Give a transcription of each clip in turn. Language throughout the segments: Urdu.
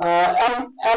MAR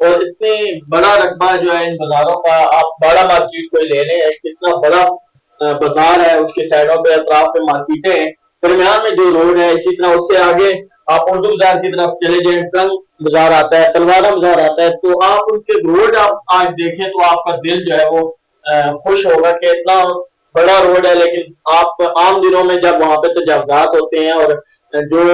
اور اتنی بڑا رقبہ جو ہے ان بازاروں کا، آپ بڑا مارکیٹ کو لے لیں، کتنا بڑا بازار ہے، اس کے سائڈوں پہ اطراف پہ مارکیٹیں ہیں، درمیان میں جو روڈ ہے، اسی طرح اس سے آگے آپ اردو بازار کی طرف چلے جائیں، ٹرنگ بازار آتا ہے، تلوارہ بازار آتا ہے، تو آپ ان کے روڈ آپ آج دیکھیں تو آپ کا دل جو ہے وہ خوش ہوگا کہ اتنا بڑا روڈ ہے، لیکن آپ عام دنوں میں جب وہاں پہ تجاوزات ہوتے ہیں اور جو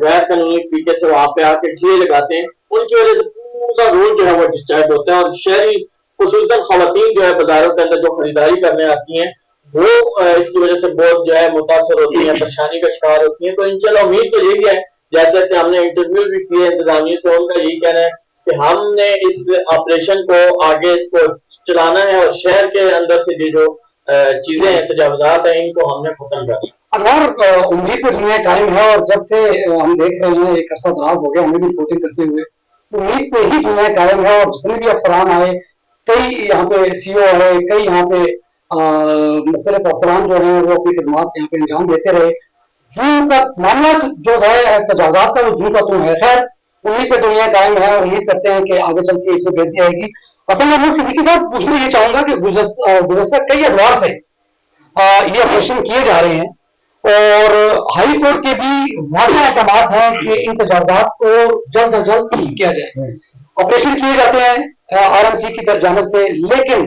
غیر قانونی طریقے سے وہاں پہ آ کے ٹھیے لگاتے ہیں، ان کی وجہ سے پورا روڈ جو ہے وہ ڈسٹرب ہوتا ہے، اور شہری خصوصاً خواتین جو ہے بازاروں کے اندر جو خریداری کرنے آتی ہیں وہ اس کی وجہ سے بہت جو ہے متاثر ہوتی ہیں، پریشانی کا شکار ہوتی ہیں۔ تو انشاءاللہ امید تو یہی ہے، جیسا کہ ہم نے انٹرویو بھی کیے انتظامیہ سے، ان کا یہی کہنا ہے کہ ہم نے اس آپریشن کو آگے اس کو چلانا ہے، اور شہر کے اندر سے جو چیزیں ہیں، تجاوزات ہیں، ان کو ہم نے ختم کرنا ہے۔ انوار، امید پہ دنیا قائم ہے، اور جب سے ہم دیکھ رہے ہیں ایک عرصہ دراز ہو گیا ہمیں بھی رپورٹنگ کرتے ہوئے، امید پہ ہی دنیا قائم ہے، اور جتنے بھی افسران آئے، کئی یہاں پہ سی او آئے، کئی یہاں پہ مختلف افسران جو ہیں وہ اپنی خدمات یہاں پہ انجام دیتے رہے، جن کا معاملہ جو ہے تجاوزات کا وہ جن کا تم ہے، خیر امید پہ دنیا قائم ہے، اور امید کرتے ہیں کہ آگے چل کے اس میں بہتری آئے گی۔ اصل میں میں صدیقی صاحب پوچھنا یہ چاہوں گا کہ گزشتہ کئی ادوار سے یہ آپریشن کیے جا رہے ہیں، اور ہائی کورٹ کے بھی واضح احکامات ہیں کہ ان تجاوزات کو جلد از جلد ختم کیا جائے۔ آپریشن کیے جاتے ہیں آر این سی کی جانب سے، لیکن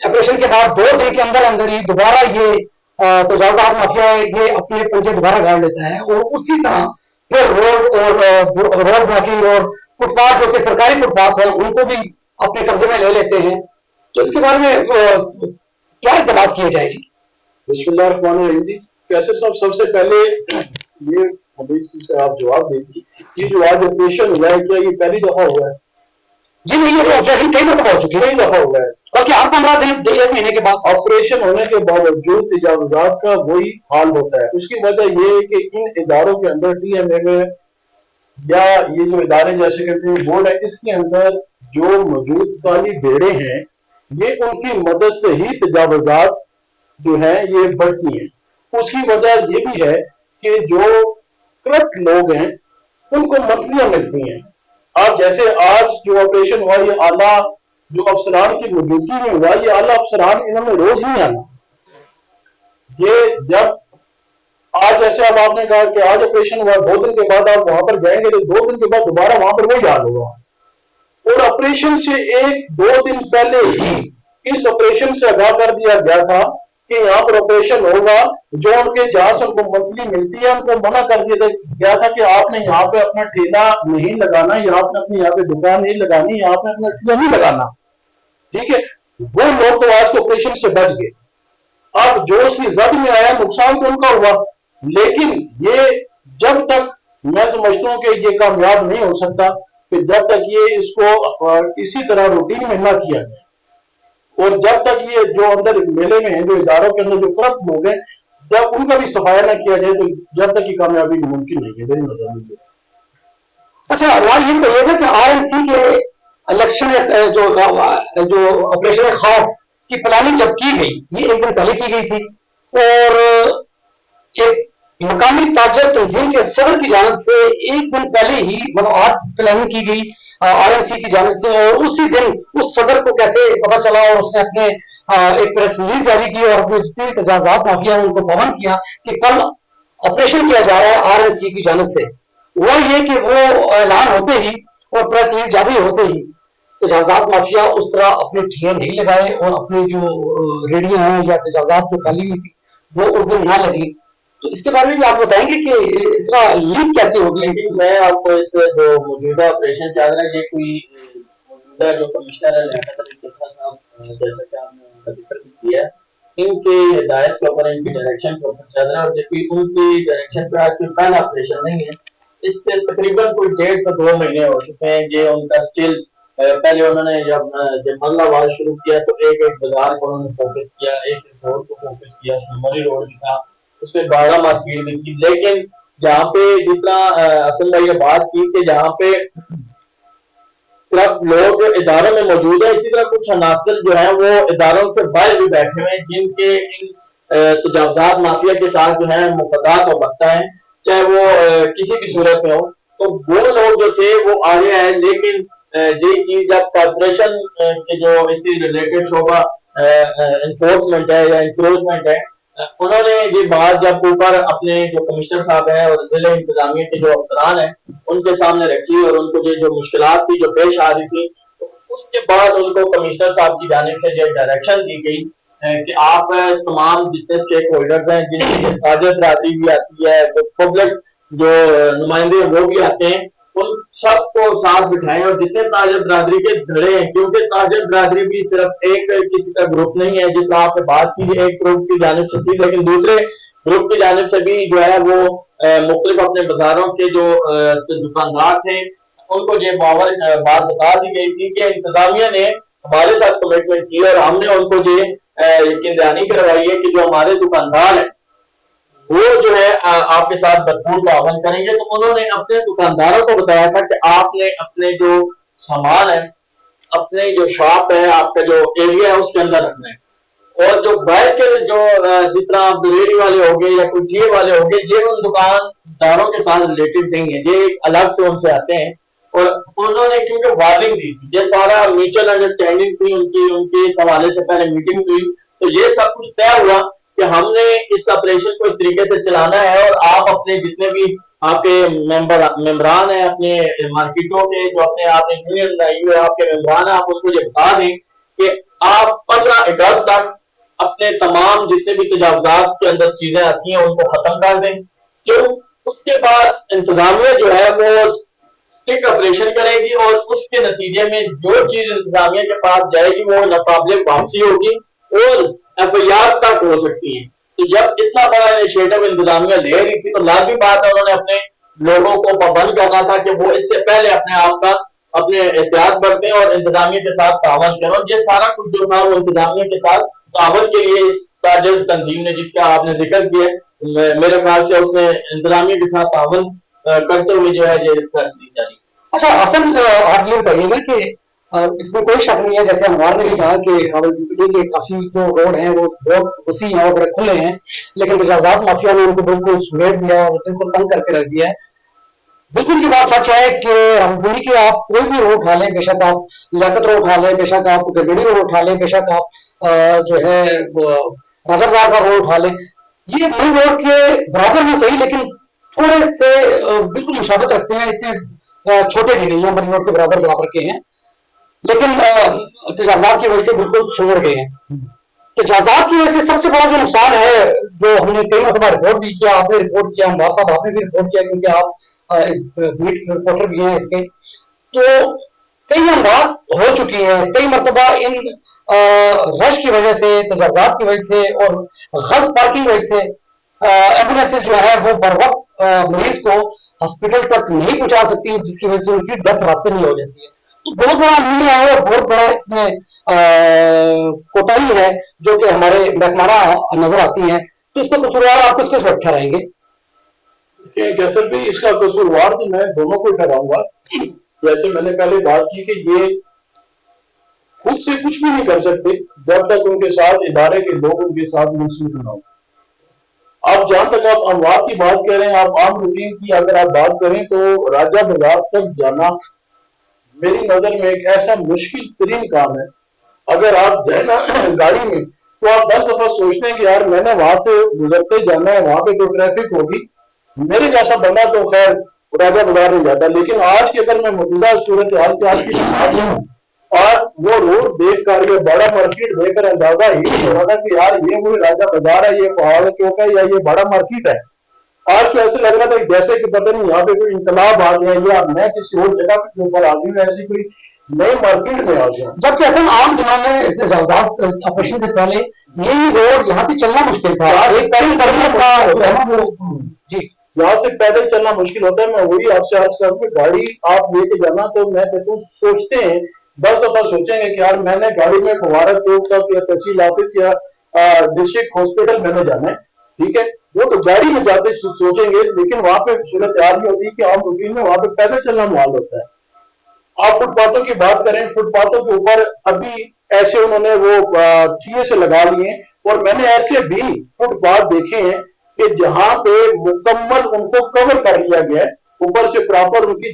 آپریشن کے بعد 2 دن کے اندر اندر ہی دوبارہ یہ تجاوزات مافیا یہ اپنے پنجے دوبارہ گاڑ لیتا ہے، اور اسی طرح پھر روڈ بلاکنگ اور فٹ پاتھ جو کہ سرکاری فٹ پاتھ ہیں ان کو بھی اپنے قبضے میں لے لیتے ہیں۔ تو اس کے بارے میں کیا اقدامات کیے جائیں گے؟ بسم اللہ الرحمن الرحیم جی، کیسر صاحب سب سے پہلے یہ حدیث سے آپ جواب دیں گی، یہ جو آج آپریشن ہوا ہے کیا یہ پہلی دفعہ ہوا ہے؟ جی نہیں، یہ آپریشن کئی مرتبہ ہو چکی ہے، کئی دفعہ ہوا ہے، بلکہ ہر 15 دن 1 مہینے کے بعد آپریشن ہونے کے باوجود تجاوزات کا وہی حال ہوتا ہے۔ اس کی وجہ یہ ہے کہ ان اداروں کے اندر ڈی ایم اے میں یا یہ جو ادارے جیسے کہتے ہیں بورڈ ہے، اس کے اندر جو موجود کالی بھیڑیں ہیں، یہ ان کی مدد سے ہی تجاوزات جو ہیں یہ بڑھتی ہیں۔ اس کی وجہ یہ بھی ہے کہ جو کرپٹ لوگ ہیں ان کو منتریاں ملتی ہیں۔ اب جیسے آج جو آپریشن ہوا یہ اعلیٰ جو افسران کی موجودگی میں ہوا، یہ اعلیٰ افسران انہوں نے روز نہیں آنا، یہ جب آج جیسے اب آپ نے کہا کہ آج آپریشن ہوا 2 دن کے بعد آپ وہاں پر جائیں گے تو 2 دن کے بعد دوبارہ وہاں پر وہی حال ہوگا، اور آپریشن سے 1-2 دن پہلے ہی اس آپریشن سے آگاہ کر دیا گیا تھا کہ یہاں پر آپریشن ہوگا۔ جو ان کے جہاں سے ان کو منتری ملتی ہے ان کو منع کر دیا گیا تھا کہ آپ نے یہاں پہ اپنا ٹھیلا نہیں لگانا، یا آپ نے اپنی یہاں پہ دکان نہیں لگانی، یا آپ نے اپنا ٹھیلا نہیں لگانا، ٹھیک ہے۔ وہ لوگ تو آج کے آپریشن سے بچ گئے، اب جو اس کی زد میں آیا نقصان تو ان کا ہوا، لیکن یہ جب تک میں سمجھتا ہوں کہ یہ کامیاب نہیں ہو سکتا کہ جب تک یہ اس کو اسی طرح روٹین میں نہ کیا جائے، اور جب تک یہ جو اندر میلے میں ہیں جو اداروں کے اندر جو کرپٹ لوگ ہیں جب ان کا بھی صفایا نہ کیا جائے تو جب تک یہ کامیابی ممکن نہیں ہے میری نظر میں۔ اچھا انوار، یہ تو یہ تھا کہ آر این سی کے الیکشن جو آپریشن خاص کی پلاننگ جب کی گئی، یہ 1 دن پہلے کی گئی تھی، اور ایک مقامی تاجر تنظیم کے صدر کی جانب سے 1 دن پہلے ہی مطلب آج پلاننگ کی گئی آر این سی کی جانب سے، اور اسی دن اس صدر کو کیسے پتا چلا اور اس نے اپنے ایک پریس ریلیز جاری کی اور اپنے جتنے بھی تجاوزات مافیا ہیں ان کو پابند کیا کہ کل آپریشن کیا جا رہا ہے آر این سی کی جانب سے۔ وہ یہ کہ وہ اعلان ہوتے ہی اور پریس ریلیز جاری ہوتے ہی تجاوزات مافیا اس طرح اپنے ٹھیے نہیں لگائے، اور اپنی جو ریڑیاں ہیں یا تجاوزات جو خالی ہوئی تھی وہ اس دن نہ لگی۔ تو اس کے بارے میں بھی آپ بتائیں گے کہ اس طرح لیک کیسے ہوگی؟ میں آپ کو اس جو موجودہ آپریشن چل رہا ہے یہ کوئی موجودہ جو کمشنر ہے جیسا کہ آپ نے ان کا ذکر کیا ہے، ان کی ہدایت کے اوپر ان کی ڈائریکشن کے اوپر چل رہا ہے، اور جبکہ ان کی ڈائریکشن پہ آج کوئی پہلا آپریشن نہیں ہے، اس سے تقریباً کوئی 1.5 سے 2 مہینے ہو چکے ہیں۔ یہ ان کا اسٹل پہلے انہوں نے جب مرلہ آواز شروع کیا تو ایک بازار کو انہوں نے فوکس کیا، ایک روڈ کو فوکس کیا، سنمری روڈ بھی تھا، اس پہ بارہ مارکیٹ بھی کی، لیکن جہاں پہ جتنا اصل بھائی نے بات کی کہ جہاں پہ لوگ اداروں میں موجود ہیں، اسی طرح کچھ عناصر جو ہیں وہ اداروں سے باہر بھی بیٹھے ہوئے ہیں جن کے ان تجاوزات مافیا کے ساتھ جو ہیں مفادات وابستہ ہیں، چاہے وہ کسی بھی صورت میں ہو۔ تو وہ لوگ جو تھے وہ آگے آئے، لیکن یہ چیز جب کارپوریشن کے جو اسی ریلیٹڈ شعبہ انفورسمنٹ ہے یا انکروچمنٹ ہے، انہوں نے یہ بات جب اوپر اپنے جو کمشنر صاحب ہیں اور ضلع انتظامیہ کے جو افسران ہیں ان کے سامنے رکھی اور ان کو یہ جو مشکلات تھی جو پیش آ رہی تھی، اس کے بعد ان کو کمشنر صاحب کی جانب سے جو ڈائریکشن دی گئی کہ آپ تمام جتنے اسٹیک ہولڈرز ہیں، جن کی تاجر برادری بھی آتی ہے، پبلک جو نمائندے وہ بھی آتے ہیں، ان سب کو ساتھ بٹھائیں اور جتنے تاجر برادری کے دھڑے ہیں، کیونکہ تاجر برادری بھی صرف ایک کسی کا گروپ نہیں ہے جس طرح آپ نے بات کی ایک گروپ کی جانب سے تھی، لیکن دوسرے گروپ کی جانب سے بھی جو ہے وہ مختلف اپنے بازاروں کے جو دکاندار تھے ان کو یہ بات بتا دی گئی تھی کہ انتظامیہ نے ہمارے ساتھ کمٹمنٹ کی اور ہم نے ان کو یہ یقین دہانی کروائی ہے کہ جو ہمارے دکاندار ہیں وہ جو ہے آپ کے ساتھ بھرپور تعاون کریں گے۔ تو انہوں نے اپنے دکانداروں کو بتایا تھا کہ آپ نے اپنے جو سامان ہے، اپنے جو شاپ ہے، آپ کا جو ایریا ہے اس کے اندر رکھنا ہے، اور جو باہر کے جو جس طرح ریڑھی والے ہو گئے یا کچھ چیز والے ہو گئے، یہ ان دکانداروں کے ساتھ ریلیٹڈ نہیں ہے، یہ الگ سے ان سے آتے ہیں۔ اور انہوں نے کیونکہ وارننگ دی تھی، یہ سارا میوچل انڈرسٹینڈنگ تھی ان کی اس حوالے سے پہلے میٹنگ ہوئی، تو یہ سب کچھ طے ہوا کہ ہم نے اس آپریشن کو اس طریقے سے چلانا ہے، اور آپ اپنے جتنے بھی آپ کے ممبران ہیں اپنے مارکیٹوں کے جو اپنے آپ نے یونین بنائی ہوئی ہے، آپ کے ممبران ہیں، آپ اس کو یہ بتا دیں کہ آپ 15 اگست تک اپنے تمام جتنے بھی تجاوزات کے اندر چیزیں آتی ہیں ان کو ختم کر دیں، کیوں اس کے بعد انتظامیہ جو ہے وہ اسٹک آپریشن کرے گی، اور اس کے نتیجے میں جو چیز انتظامیہ کے پاس جائے گی وہ ناقابل واپسی ہوگی اور ایف آئی آر تک ہو سکتی ہے۔ تو جب اتنا بڑا انیشیٹو انتظامیہ لے رہی تھی تو لازمی بات ہے انہوں نے اپنے لوگوں کو پابند کرنا تھا کہ وہ اس سے پہلے اپنے آپ کا اپنے احتیاط برتیں اور انتظامیہ کے ساتھ تعاون کریں۔ یہ سارا کچھ جو تھا وہ انتظامیہ کے ساتھ تعاون کے لیے اس تاجر تنظیم نے جس کا آپ نے ذکر کیا، میرے خیال سے اس نے انتظامیہ کے ساتھ تعاون کرتے ہوئے جو ہے یہ فیصلے جاری۔ اچھا حسن، آپ یہ بتائیے گا کہ اس میں کوئی شک نہیں ہے، جیسے انوار نے بھی کہا کہ راولپنڈی کے کافی جو روڈ ہیں وہ بہت وسیع ہیں اور بڑے کھلے ہیں، لیکن تجاوزات مافیا نے ان کو بالکل سمیٹ دیا اور بالکل تنگ کر کے رکھ دیا ہے۔ بالکل یہ بات سچ ہے کہ راولپنڈی کے آپ کوئی بھی روڈ اٹھا لیں، بے شک آپ لیاقت روڈ اٹھا لیں، بے شک آپ گرگڑی روڈ اٹھا لیں، بے شک آپ جو ہے راجہ بازار کا روڈ اٹھا لیں، یہ مین روڈ کے برابر میں صحیح لیکن تھوڑے سے بالکل مشابہت رکھتے ہیں، اتنے چھوٹے بھی نہیں ہیں، مین روڈ کے برابر کے ہیں، لیکن تجاوزات کی وجہ سے بالکل سنور گئے ہیں۔ تجاوزات کی وجہ سے سب سے بڑا جو نقصان ہے، جو ہم نے کئی مرتبہ رپورٹ بھی کیا، آپ نے رپورٹ کیا، انوار صاحب آپ نے بھی رپورٹ کیا، کیونکہ آپ اس بیٹ رپورٹر بھی ہیں اس کے، تو کئی اموات ہو چکی ہیں کئی مرتبہ ان رش کی وجہ سے، تجاوزات کی وجہ سے اور غلط پارکنگ کی وجہ سے ایمبولینس جو ہے وہ بر وقت مریض کو ہاسپٹل تک نہیں پہنچا سکتی، جس کی وجہ سے ان کی ڈیتھ راستے میں ہو جاتی ہے۔ تو بہت بڑا عملیہ ہے اور بہت بڑا اس میں کوتاہی ہے جو کہ ہمارے محکمانہ نظر آتی ہیں، تو اس کا قصوروار آپ کس کو ٹھہرائیں گے؟ کیسر بھی اس کا قصوروار تو میں دونوں کو ٹھہراؤں گا۔ جیسے میں نے پہلے بات کی کہ یہ خود سے کچھ بھی نہیں کر سکتے جب تک ان کے ساتھ ادارے کے لوگ ان کے ساتھ منسلک نہ ہو۔ آپ جہاں تک آپ اموات کی بات کر رہے ہیں، آپ عام روٹین کی اگر آپ بات کریں تو راجہ بازار تک جانا میری نظر میں ایک ایسا مشکل ترین کام ہے۔ اگر آپ جائیں نا گاڑی میں تو آپ 10 دفعہ سوچتے ہیں کہ یار میں نے وہاں سے گزرتے جانا ہے، وہاں پہ تو ٹریفک ہوگی، میرے جیسا بندہ تو خیر راجہ بازار نہیں جاتا۔ لیکن آج کی اگر میں موجودہ صورتحال سے آج کی بات ہوں اور وہ روڈ دیکھ کر یہ بڑا مارکیٹ دیکھ کر اندازہ ہی نہیں ہو رہا تھا کہ یار یہ کوئی راجہ بازار ہے، یہ پہاڑ چوک ہے یا یہ بڑا مارکیٹ ہے۔ آج تو ایسے لگ رہا تھا جیسے کہ پتہ نہیں یہاں پہ کوئی انقلاب آ گیا یا میں کسی اور جگہ کے اوپر آ گئی ہوں، ایسی کوئی نئی مارکیٹ میں آ گیا۔ جبکہ اصل عام دنوں میں تجاوزات آپریشن سے پہلے یہی روڈ یہاں سے چلنا مشکل تھا، ایک پیدل کرنے کا جی یہاں سے پیدل چلنا مشکل ہوتا ہے۔ میں وہی آپ سے عرض کروں کہ گاڑی آپ لے کے جانا تو میں سوچتے ہیں 10 دفعہ سوچیں گے کہ یار میں نے گاڑی میں فوارہ چوک تک یا تحصیل آفس یا ڈسٹرکٹ ہاسپٹل میں نے جانا ہے، ٹھیک ہے، وہ تو گاڑی میں جاتے سوچیں گے، لیکن وہاں پہ صورت حال بھی ہوتی ہے کہ عام روٹین میں وہاں پہ پیدل چلنا محال ہوتا ہے۔ آپ فٹ پاتھوں کی بات کریں، فٹ پاتھوں کے اوپر ابھی ایسے انہوں نے وہ ٹھیے سے لگا لیے ہیں، اور میں نے ایسے بھی فٹ پاتھ دیکھے ہیں کہ جہاں پہ مکمل ان کو کور کر لیا گیا ہے، اوپر سے پراپر ان کی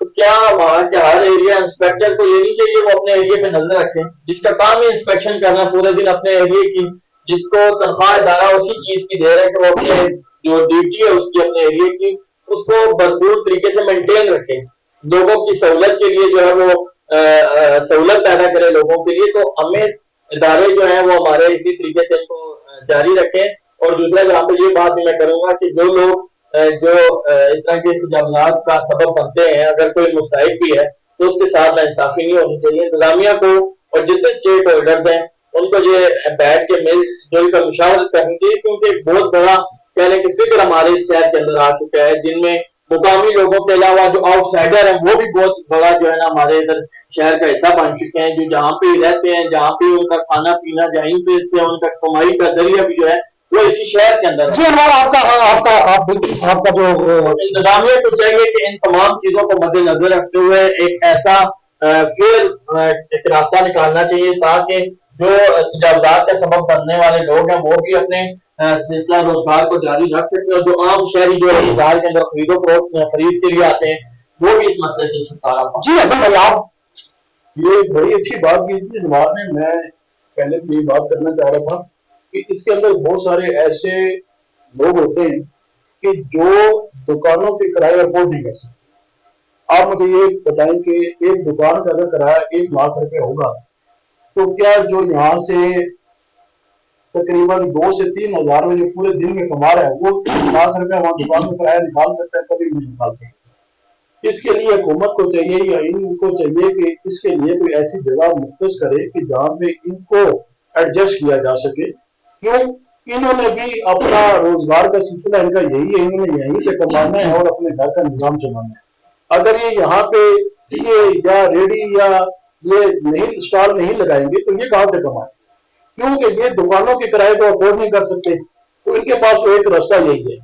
تو کیا وہاں کے ہر ایریا انسپیکٹر کو یہ نہیں چاہیے وہ اپنے ایریا پہ نظر رکھے، جس کا کام ہی انسپیکشن کرنا پورے دن اپنے ایریا کی، جس کو تنخواہ ادارہ اسی چیز کی دے رہا ہے کہ وہ اپنے جو ڈیوٹی ہے اس کی اپنے ایریا کی اس کو بھرپور طریقے سے مینٹین رکھے، لوگوں کی سہولت کے لیے جو ہے وہ سہولت پیدا کرے لوگوں کے لیے، تو ہمیں ادارے جو ہیں وہ ہمارے اسی طریقے سے ان کو جاری رکھیں۔ اور دوسرا یہاں پہ یہ بات بھی میں کروں گا کہ جو لوگ جو اس طرح کے انتظامات کا سبب بنتے ہیں، اگر کوئی مستحق بھی ہے تو اس کے ساتھ ناانصافی نہیں ہونی چاہیے، انتظامیہ کو اور جتنے اسٹیک ہولڈرز ہیں ان کو یہ بیٹھ کے مل جل کر مشاورت کرنی چاہیے، کیونکہ ایک بہت بڑا کہنے کہ فکر ہمارے اس شہر کے اندر آ چکا ہے، جن میں مقامی لوگوں کے علاوہ جو آؤٹ سائڈر ہیں وہ بھی بہت بڑا جو ہے نا ہمارے ادھر شہر کا حصہ بن چکے ہیں، جو جہاں پہ رہتے ہیں، جہاں پہ ان کا کھانا پینا جہیں پہ سے ان کا کمائی کا ذریعہ بھی جو ہے وہ اسی شہر کے اندر ہے۔ جی انوار، آپ کا جو انتظامیہ کو چاہیے کہ ان تمام چیزوں کو مد نظر رکھتے ہوئے ایک ایسا فیئر ایک راستہ نکالنا چاہیے تاکہ جو تجاوزات کا سبب بننے والے لوگ ہیں وہ بھی اپنے سلسلہ روزگار کو جاری رکھ سکتے ہیں، اور جو عام شہری جو ہے شہر کے اندر خرید و فروخت خرید کے لیے آتے ہیں وہ بھی اس مسئلے سے چھٹکارا پائیں۔ جی حسن بھائی، آپ یہ بڑی اچھی بات کی تھی انوار نے، میں پہلے بھی یہ بات کرنا چاہ رہا تھا کہ اس کے اندر بہت سارے ایسے لوگ ہوتے ہیں کہ جو دکانوں کے کرایہ افورڈ نہیں کر سکتے۔ آپ مجھے یہ بتائیں کہ ایک دکان کا اگر کرایہ 1,00,000 روپے ہوگا تو کیا جو یہاں سے تقریباً 2 سے 3 ہزار میں جو پورے دن میں کما رہا ہے وہ 1,00,000 روپے وہاں دکان میں کرایہ نکال سکتا ہے؟ کبھی نہیں نکال سکتا۔ اس کے لیے حکومت کو چاہیے یا ان کو چاہیے کہ اس کے لیے کوئی ایسی جگہ مختص کرے کہ جہاں پہ ان کو ایڈجسٹ کیا جا سکے، کیوں انہوں نے بھی اپنا روزگار کا سلسلہ ان کا یہی ہے، انہوں نے یہیں سے کمانا ہے اور اپنے گھر کا نظام چلانا ہے۔ اگر یہ یہاں پہ یہ یا ریڈی یا یہ نہیں اسٹال نہیں لگائیں گے تو یہ کہاں سے کمائیں؟ کیونکہ یہ دکانوں کے کرائے کو افورڈ نہیں کر سکتے، تو ان کے پاس تو ایک راستہ یہی ہے۔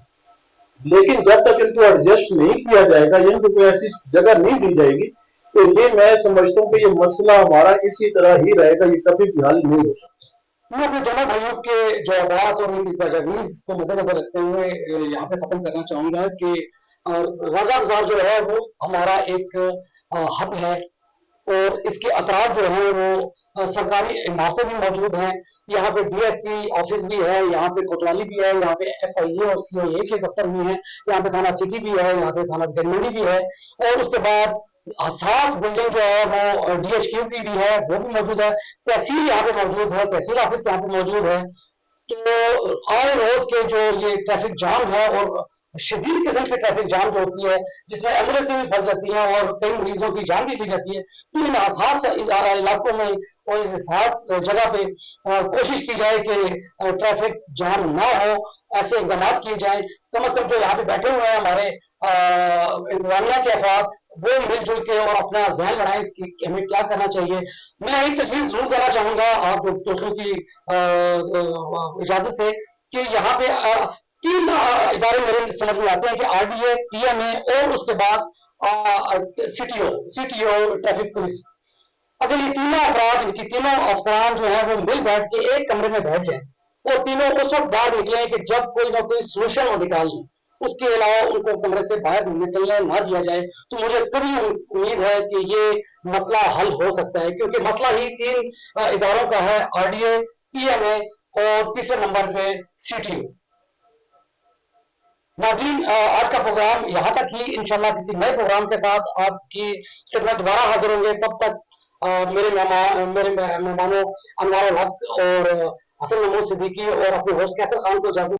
لیکن جب تک ان کو ایڈجسٹ نہیں کیا جائے گا یا ان کو کوئی ایسی جگہ نہیں دی جائے گی تو یہ میں سمجھتا ہوں کہ یہ مسئلہ ہمارا اسی طرح ہی رہے گا، یہ کبھی بھی حل نہیں ہو سکتا۔ میں اپنے دونوں بھائیوں کے جو بات اور ان کی تجاویز کو مد نظر رکھتے ہوئے یہاں پہ ختم کرنا چاہوں گا کہ راجہ بازار جو ہے وہ ہمارا ایک ہب ہے، اور اس کے اطراف جو ہیں وہ سرکاری عمارتیں بھی موجود ہیں، یہاں پہ ڈی ایس پی آفس بھی ہے، یہاں پہ کوتوالی بھی ہے، یہاں پہ ایف آئی اے اور سی آئی اے کے دفتر بھی ہیں، یہاں پہ تھانہ سٹی بھی ہے، یہاں پہ تھانہ گرمنڈی بھی ہے، اور اس کے بعد حساس بلڈنگ جو ہے وہ ڈی ایچ کیو کی بھی ہے، وہ بھی موجود ہے، تحصیل یہاں پہ موجود ہے، تحصیل آفس یہاں پہ موجود ہے۔ تو آئے روز کے جو یہ ٹریفک جام ہے اور شدید قسم کی ٹریفک جام جو ہوتی ہے جس میں ایمبولینسیں بھی پھنس جاتی ہیں اور کئی مریضوں کی جان بھی لی جاتی ہے، تو ان حساس علاقوں میں اور اس حساس جگہ پہ کوشش کی جائے کہ ٹریفک جام نہ ہو، ایسے اقدامات کیے جائیں۔ کم از کم جو یہاں پہ بیٹھے ہوئے ہیں ہمارے انتظامیہ کے افراد، وہ مل جل کے اور اپنا ذہن لڑائیں کہ ہمیں کیا کرنا چاہیے۔ میں ایک تجویز ضرور کرنا چاہوں گا آپ دوستوں کی اجازت سے کہ یہاں پہ 3 ادارے میرے سمجھ میں آتے ہیں کہ R D A, T M A اور اس کے بعد C T O traffic police. اگر یہ تینوں افراد، ان کی تینوں افسران جو ہیں وہ مل بیٹھ کے ایک کمرے میں بیٹھ جائیں اور تینوں اس وقت باہر نکلیں کہ جب کوئی نہ کوئی سولوشن وہ نکال لیں، اس کے علاوہ ان کو کمرے سے باہر نکلنے نہ دیا جائے، تو مجھے کبھی امید ہے کہ یہ مسئلہ حل ہو سکتا ہے، کیونکہ مسئلہ ہی 3 اداروں کا ہے، R D A, T M A اور تیسرے نمبر پہ سی ٹی او۔ ناظرین، آج کا پروگرام یہاں تک ہی، انشاءاللہ کسی نئے پروگرام کے ساتھ آپ کی خدمت دوبارہ حاضر ہوں گے۔ تب تک میرے مہمانوں انوار الحق اور حسن محمود صدیقی اور اپنے ہوسٹ کیسر خان کو اجازت